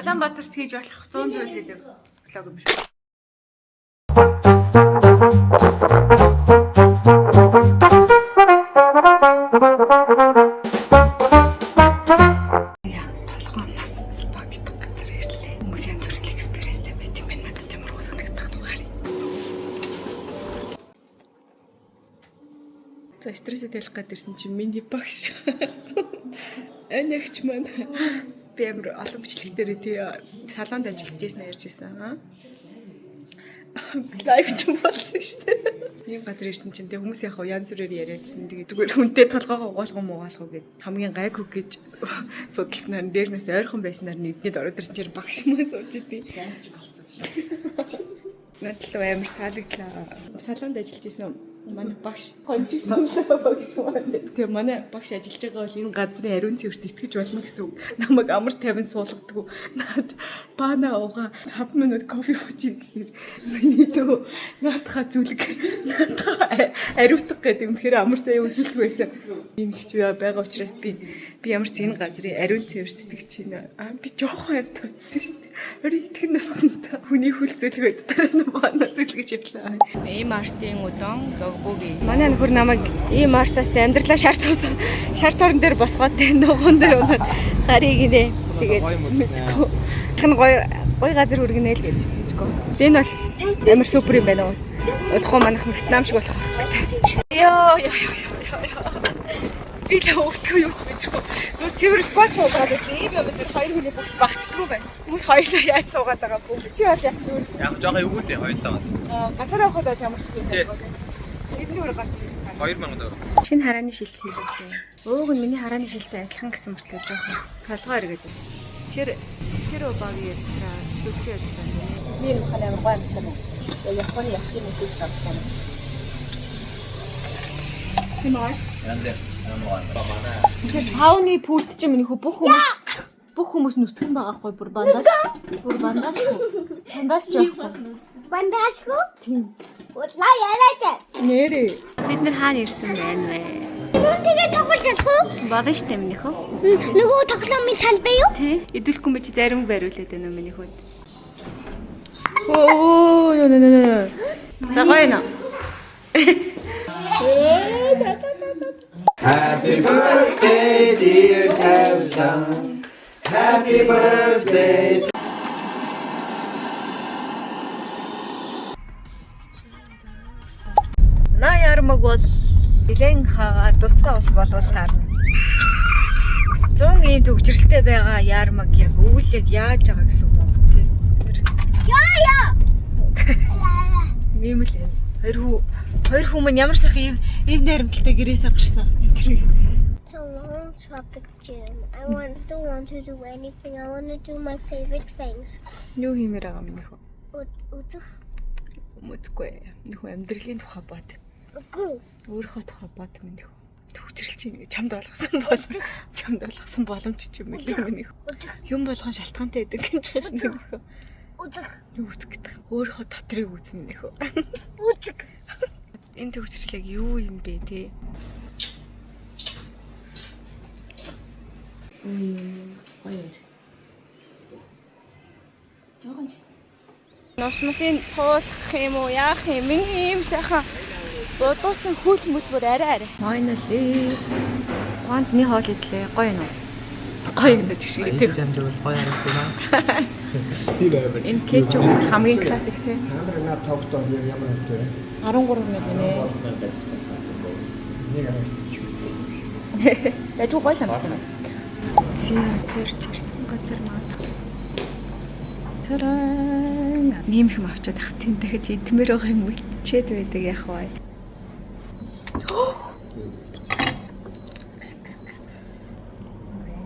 Улаанбаатарт хийж болох 100% гэдэг блог юм шүү. За стрессээ талих гээд ирсэн чинь миний багш. Анигч маань би амар олон бичлэг дээр тий салонд ажиллаж ирсэн ярьж ирсэн. Лайв ч болсон шүү дээ. Нэг газар ирсэн чинь тэг хүмүүс яг янз бүрээр яриадсан. Тэгээд зүгээр хүнтэй толгоогоо угаалгах муугаалах уу гэд хамгийн гайгүй гэж судалснаар дээрнээс ойрхон байснаар нэгднэд ороод ирсэн чинь багш мөн сууж идэв. Надлаа амар таалагдлаа. Салонд ажиллаж ирсэн манай багш хонжсон багш маань. Тэгээ манай багш ажиллаж байгаа бол энэ газрын ариун цэвэрт итгэж болно гэсэн үг. Намайг амар тайван суулгадаг. Наад баана ууга 5 минут кофе уучих гэхээр миний дөө наатха зүлэг наатха ариутгах гэдэг юм. Тэгэхээр амар тайван үзүүлдэг байсан. Энэ их ч байгаа учраас би ямар ч энэ газрын ариун цэвэрт итгэж байна. Би жоохон амт утсан шүү дээ. Өрийг итгэн насна хүний хүл зөвлөгөөд дараа нь баана зөвлөгөж явлаа. Мартин удон догбоги. Манай нөхөр намайг Мартаас амьдралаа шарт орон дээр босгоод нугуун дээр унаад гарыг нэ. Тэгээд мэдгүй. Хэн гоё газар үргэнэ л гэж мэдгүй. Энэ бол амар супер юм байна уу? Удахгүй манайх Вьетнам шиг болох хэрэгтэй. Йоо. Би л өвтгөө юу ч мэдрэхгүй. Зүгээр цэвэр спот суугаад байли. Ийм юм дээр хоёр хүний бүгс багтдаггүй байна. Хүмүүс хоёулаа яаж суугаад байгаа бүү. Чи бол яг зүгээр. Яг жоохон юу лээ хоёулаа бас. Ганцаар явахад ямар ч зүйл байхгүй. Эдэн дээр гарч ирэх. 2000 төгрөг. Шинэ харааны шилт хийлээ. Өөг нь миний харааны шилтэй адилхан гэсэн мөртлөө жоохон толгой эргээд байна. Тэр багийн экстра зүгчээ байсан. Би энэ ханаа амар гоё амтсан. Японы яхны мэдээг гаргасан. Хэмээ. Яндэ. Тэгэхээр сауны пульт чинь миний бүх хүмүүс нүцгэн байгаа хгүй бүр бандаж тийм улаа яриад нэрээ бид нар хаана ирсэн байна вэ? Мөн тэгээ тоглож болох уу? Бадаж штэ минийх үү? Нөгөө тоглоомын тал бай юу? Тий. Идэвхгүй мэж зарим бариулаад байна уу миний хүүд. Оо нэ. За гоё нэ. Happy birthday, dear Tarzan. Happy birthday. На ярмаг бол нэлээд хагаа тустай ус болвол таарна. 100-ийн төгжрэлтэй байгаа ярмаг яг өвөл яг яаж байгаа гэсэн үг үү тий. Яа. Ийм л хоёр хүмүүс ямар сайхан ийм найрамдалтай гэрээсээ гарсан. It's a long tropic gym. I don't want to do anything. I want to do my favorite things. Юу хиймээр байгаа юм нөхөө? Үзэх. Мэдгүй. Нөхөө амьдралын тухай бод. Үгүй. Өөрийнхөө тухай бод минь нөхөө. Төвчрэл чинь чамд болгосон боломж ч юм уу нөхөө. Юм болгон шалтгаантай байдаг гэж байна нөхөө. Үзэх. Юу үзэх гэдэг. Өөрийнхөө дотрыг үзмэн нөхөө. Үзэх. Энэ төвчрлэг юу юм бэ те? Хоёр. Жогонч. Носмосын туулах юм уу? Яах юм? Ийм сайхан бодуулсан хөл мөлбөр арай. Finally. Ганцны хоол идлээ. Гоё юм уу? Гоё юм гэж шиг тийм. Замжуул гоё харагдана. Энэ кетчуп хамгийн классик тийм. Хандраа тавтаа ямар вэ? 13 мянга нэ. Яж гоё санагдсан. Зөрч ирсэн газар маань. Тараа. Нэмэх юм авчаад ах тийм дахиж идмээр байгаа юм үлчээд байдаг яах вэ?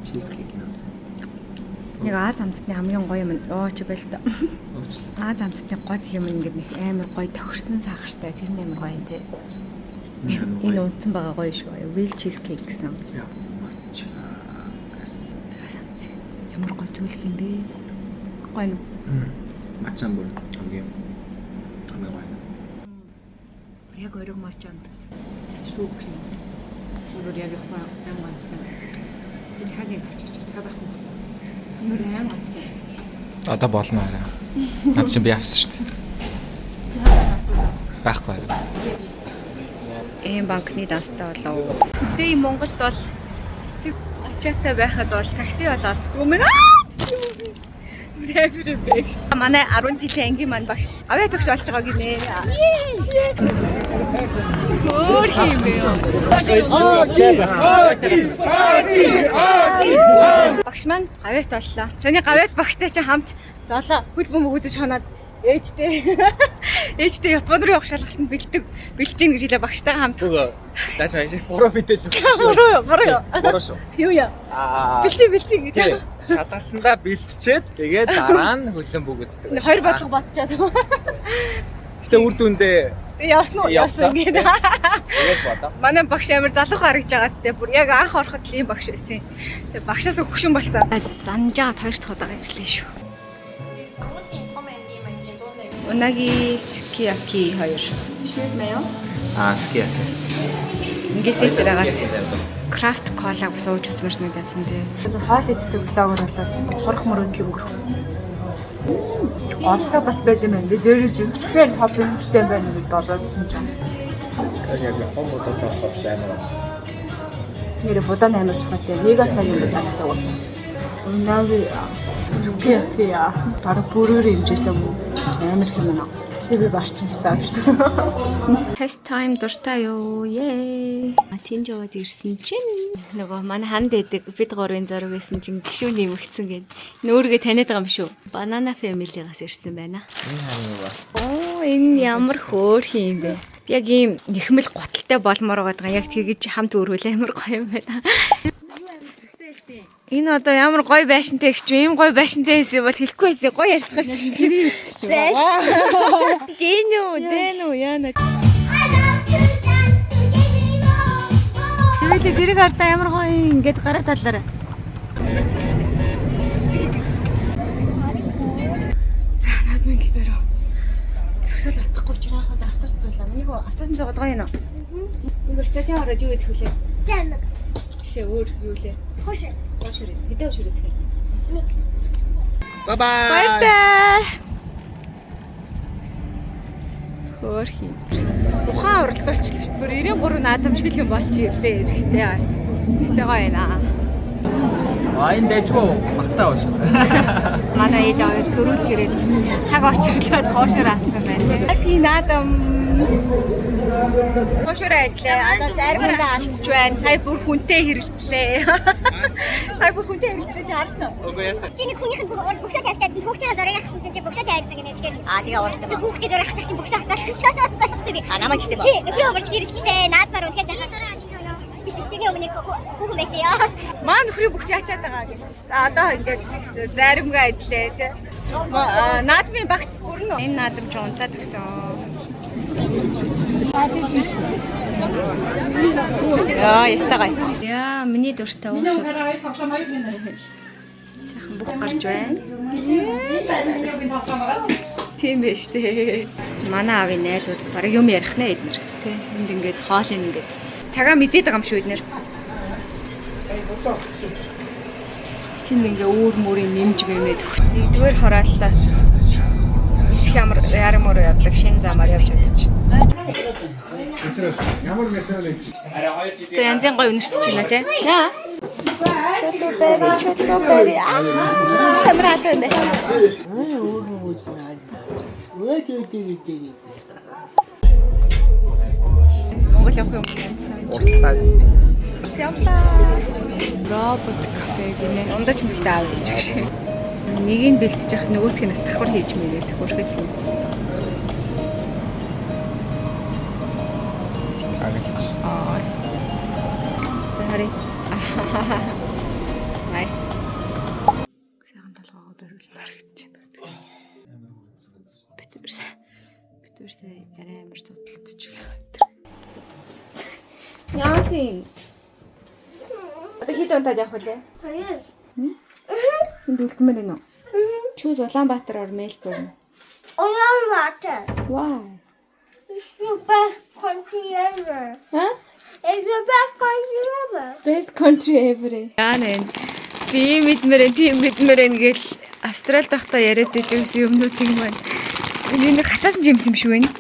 Чизкейк юмсан. Яг Аз амтны хамгийн гоё юм. Ч байл та. Аз амтны гол юм ингээд нэг амар гоё тохирсон сахартай тэр нэмэр гоё юм тий. Энэ унтсан байгаа гоё шүү. Real cheesecake гэсэн. Ямар гоё төлөх юм бэ? Гоё нь. Мачан бүр хамгийн гоё. Яг өрөг мачан. Шүү крем. Зүгээр яг их гоё амттай. Бид хагийг авчиж байгаа байхгүй. Нүрэн амттай. Одоо болно арай. Наад чинь би авсан шүү дээ. Байхгүй. Ийм банкны данстай болов. Тэгээ Монголд бол цэцэг ачаатай байхад бол такси бол олддог юм байна. Брэвэр бэкс. Манай 10 жилийн ангийн маань багш. Аваа төгс болж байгаа гинэ. Өөр юм бэ? Багш маань гавьт боллоо. Сони гавьт багштай чинь хамт золоо хөл бөмбөг үзэж хоноод ээжтэй Японд руу явах шалгалтанд бэлтжин гэж хэлээ багштайгаа хамт. Даач хаашаа буруу мэдээлэл. Буруу шүү. Юу яа? Бэлтжин гэж. Шалгалтандаа бэлтчихэд тэгээд дараа нь хөлөн бүг үздэг. Хоёр бодлого бодчоод. Гэтэ үр дүндээ явсан гэдэг. Тэгээд бодоо. Манай багш амар залуухан харагдж байгаа. Тэгээ бүр яг анх ороход л ийм багш байсан. Тэгээ багшаас хөшин болцсон. Занжаад хоёр дахь удаага ирлээ шүү. Унаги сукияки 2. Швед маяо? Сукияки. Ингээсээ тэрага крафт колаг сууж утмаар санагдсан тий. Хоол иддэг влогор болол хурх мөрөдөл өнгөрөх. Олтой бас байд юм байна. Дээрээ зөвхөн топингтэй байна гэж бодоодсэн чинь. Яг хомбодоо хавсан амар. Нэр будаан амар чухалтай. Нэг атагийн будаа гэсэн үг. Унаги сукияки бараг бүрээр хэмжээтэй юм. Амар юм аа. Би барчинтай гэж. Test time дуртай юу? Yay. Тэнд яваад ирсэн чинь нөгөө манай ханд эдэг бид гурвын зураг байсан чинь гişүү нэмэгдсэн гээд нөөргөө таниад байгаа юм шүү. Banana family-гаас ирсэн байна. Энэ хаан юу ба? Оо энэ ямар хөөх юм бэ? Яг ийм нэхмэл готалтай болмоор байгаа. Яг тэгэж хамт өргөл амар гоё юм байна. Энэ одоо ямар гоё байшинтай их ч юм гоё байшинтай байсан бол хэлэхгүй байсан гоё ярьцгаасан шүү дээ. Гэнүү яана. Тэгвэл дэрэг ардаа ямар гоё ингээд гараа талаараа. За над минь бэрөө. Зөксөл утахгүй учраас автобус зуулаа. Миний хөө автобусын зогоод гоё юм уу? Ингээд стадион ороод юу гэдэг хүлээ? Тэмэг. Шээ өөр юу лээ? Хошоо. Хошоо. Хэдэн хошоо гэдэг юм? Нэг. Bye bye. Баяртай. Хөөрхий. Ухаан уралдуулчихлаа шүү дээ. Бүр 93 наадамшиг юм болчих ирлээ эрэхтэй. Тэгтээ гоё наа. Энэ дэжгүй багтаа бааш. Манай ээж аваад дөрүүлж ирээд цаг очирлоод хоошоор авсан байна. Би наадам хоошоор айдлаа. Одоо заримдаа алцж байна. Сая бүр хүнтэй хэрэлтлээ. Сая бүр хүнтэй хэрэлтлээ чи харсан уу? Үгүй яасан. Чиний хүнийх нь бүгсаа тавьчаад хүүхдийн зургийг авсан чинь бүгсаа тавьсан гэнэ. Тэгэхээр Тэгээ уулзсан. хүүхдийн зургийг авчих чинь бүгсаа тавьсан. Намайг гэсэн ба. Тий, нөхрөө өмөрч хэрэлтлээ. Наадмаар үнэхээр сайхан зураг авчихсан нөө. Биш тийм өмнө хүүхэн байсан яа. Маань нөхрийн бүкс яачаад байгаа гэх. За одоо ингээд заримгаа идлээ тий. Наадмын багц бүрнэ. Энэ наадам ч унтаад өгсөн. Яа, ястагай. Яа, миний дуртай уушаа. Сайхан бүх гарч байна. Тийм байж тээ. Манай аавын найзууд баг юм ярих нэ эднэр. Тий. Энд ингээд хоолыг ингээд цагаа мэдээд байгаа юм шүү эднэр. Тэнд ингээ өөр мөрийн нэмж бэмээд нэгдүгээр хорооллоос эсэх ярмаар явдаг шинэ замаар явж үзчихсэн. Ямар метал гэж. Тэгээ янзын гоё үнэрчж байна тий. Яа. Чөлөөбэри. Камера аль вэ? Монгол явах юм Уртлаа. Робот кафе гинэ. Ундаж хүмүүстэй авч гэж. Нэгийг бэлтэж явах нөгөөтг нь бас давхар хийж мээрээ хөргөл юм. Тагалж. За харъя. Nice. Сайхан толгоогоо бариулсан харагдаж байна. Битүүрсээ арай амар зодтолтчихлаа. Яасын. Одоо хэд унтаад явах вэ? Хоёр. Энд үлдмээр байна уу? Choose Улаанбаатар or Melbourne. Улаанбаатар. Why? You best country ever. Huh? It's the best country ever. Best country ever. Яа нэ. Би мэдмэрэн тийм мэдмэрэн гэл Австралид байхдаа яриад байсан юмнуудыг маань энэ нэг хатаасан жимс юм шүү байна.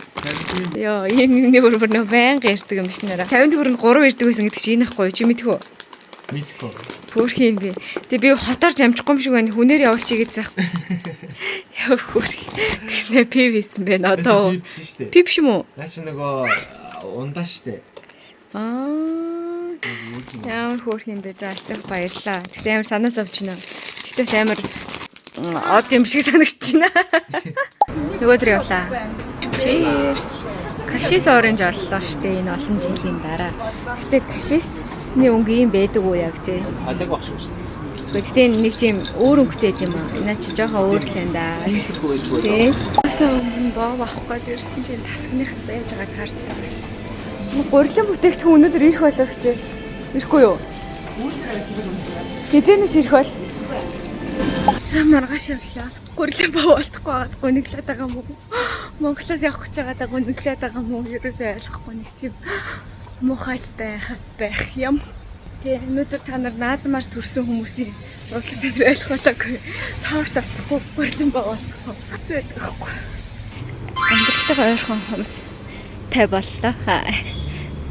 Яа, энэ бүр нөө байнга ярьдаг юм шиг нэрэ. 50 төгрөнд 3 ярьдаг байсан гэдэг чи энэ ахгүй чи мэдхүү? Мэдхгүй. Хөөрхийн би. Тэгээ би хотоор амжихгүй юм шиг байна. Хүнээр явуулчих гэж заахгүй. Яв хөөрхий. Тэгснэ пив хийсэн байна одоо. Пив биш шүү дээ. Пив биш юм уу? Наа чи нөгөө ундаа шүү дээ. Ямар хөөрхийн бэ? За их баярлаа. Тэгтээ амар санаа зовж байна. Тэгтээс амар од юм шиг санагдаж байна. Нөгөө төр явлаа. Cheers. Кашис оранж оллоо штэ энэ олон жилийн дараа. Гэтэ кашисны өнгө юм байдаг уу яг тий? Халаг багш шүү дээ. Гэтэ нэг тийм өөр өнгөтэй юм аа. Энэ чи жоохон өөр л юм да. Тий. Асаа боо авах гээд ирсэн чинь тасгных байж байгааг харсан. Гурилан бүтээгдэхүүн өнөөдөр ирэх болоо гэж. Ирэхгүй юу? Хизэнээс ирэх бол. За маргааш явлаа. Гурилан боо болтохгүй байгаад гуниглаад байгаа юм уу? Монголоос явах гэж байгаад гуниглаад байгаа юм уу? Ерөөсөө ойлгохгүй нэг тийм муухай байх юм. Тэгээ өнөөдөр та нар наадмаар төрсэн хүмүүсийн зурглал дээр ойлгохгүй. Тавар тасдахгүй гурилан боо болтохгүй. Хэцүү байдаг байхгүй. Амьдралтайгаа ойрхон хүмүүс тай боллоо.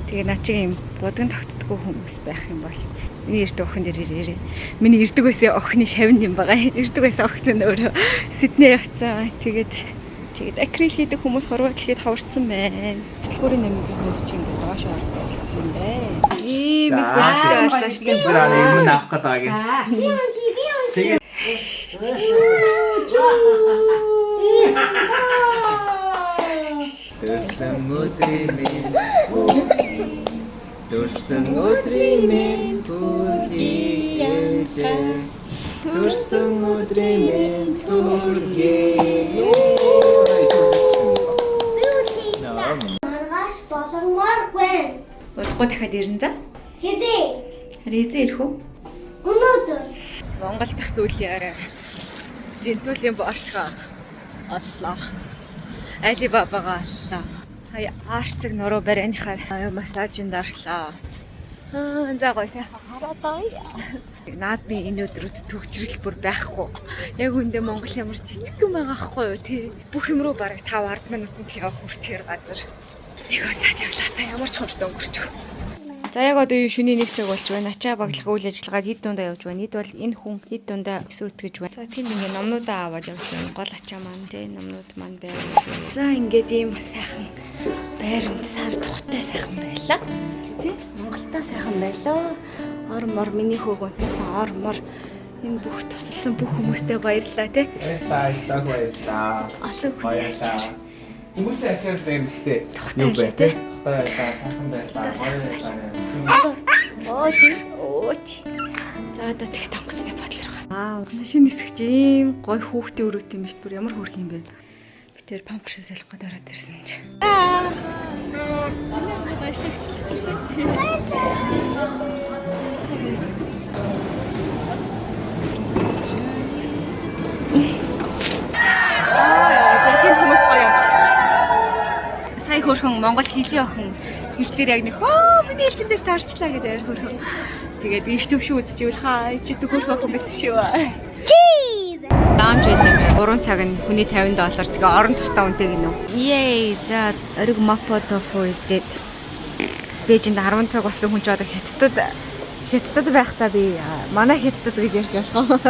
Тэгээ наа чи юм будган тогтдоггүй хүмүүс байх юм бол миний эрдэг охин дээр ирээрээ. Миний эрдэг байсан охины шавнд юм байгаа. Эрдэг байсан охин нь өөрөө Сидней явцсан. Тэгээд акрил хийдэг хүмүүс хорвоо дэлхийд ховорцсон байна. Битлгүүрийн нэмгийн хүмүүс чинь ингээд доош орсон юм байна. Ийм яа боллоо шүү дээ. Тэр аа юм авах гэдэг юм. Тэгээ. Төрсөн өдрийн минь хүргээж төрсөн өдрийн минь хүргээж Маргааш боломжгүй. Удахгүй дахиад ирнэ за. Хэзээ? Хэзээ ирэх үү? Өнөөдөр. Монгол дахь сүүлийн жинтүүлийн борцгоо оллоо. Алибабагаа оллоо. Сая арцэг нуруу барианыхаа массажинд орлоо. За гой сайхан хараа. Наадмын энэ өдрүүд төгжрөл бүр байхгүй. Яг үндэ Монгол ямар жижигхэн байгаа хгүй юу тий. Бүх юм руу бараг 5-10 минутанд л явах хүрчээр газар. Нэг удаад явлаа та ямар ч хурд өнгөрч. За яг одоо шөнийн 1 цаг болж байна. Ачаа баглах үйл ажиллагаад хэд дундаа явж байна. Эд бол энэ хүн хэд дундаа өсөөтгэж байна. За тийм ингээ номнуудаа аваад явсан. Гол ачаа маань тий номнууд маань байгаад. За ингээд ийм бас сайхан байранд сар тухтай сайхан байлаа. Тий Монголтаа сайхан байлаа. Ормор миний хөөгөнтөөсөн ормор энэ бүх тусалсан бүх хүмүүстээ баярлалаа тий. Баярлалаа. Олон баярлалаа. Хүмүүсийн ачаал дээр гэхдээ юу бай тий. Сайхан байлаа. Ооч. За одоо тэг тонгоцны бодлоо. Шинэ хэсэгч ийм гой хүүхдээ өрөөт юм биш бүр ямар хөрх юм бэ? Би тэр памперсээ салах гээд ороод ирсэн чи. За тийм хүмүүс гоё явуулчих. Сая хөрхөн Монгол хэлний охин хэл дээр яг нэг миний хэлчин дээр таарчлаа гэдэг аир хөрхөн. Тэгээд их төвшөө үзчихвэл хаа чи төгөөрхөн хүн байсан шүү. Cheese. Даамж гэдэг юм. 3 цаг нь хүний $50. Тэгээ орон тусдаа үнэтэй гинөө. Yay! За ориг мапо тофу идээд Бээжинд 10 цаг болсон хүн ч одоо хятадд байхдаа би манай хятадд гэж ярьж болох.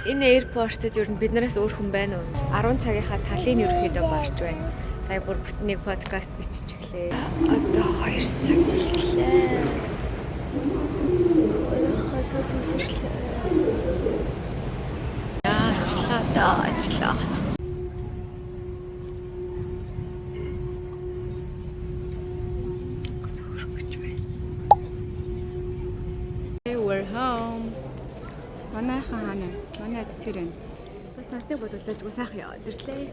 Энэ аэропортод ер нь биднээс өөр хүн байна уу? 10 цагийнхаа талын ерөөхдөө барж байна. Сая бүр бүтнийг подкаст бичиж өглөө. Одоо 2 цаг боллоо. Хатаа сүсэрлээ. Ажлаа. We're home. Манай хаана? Манай эд тэр байна. Бас насны бодлооч сайхан яваад ирлээ.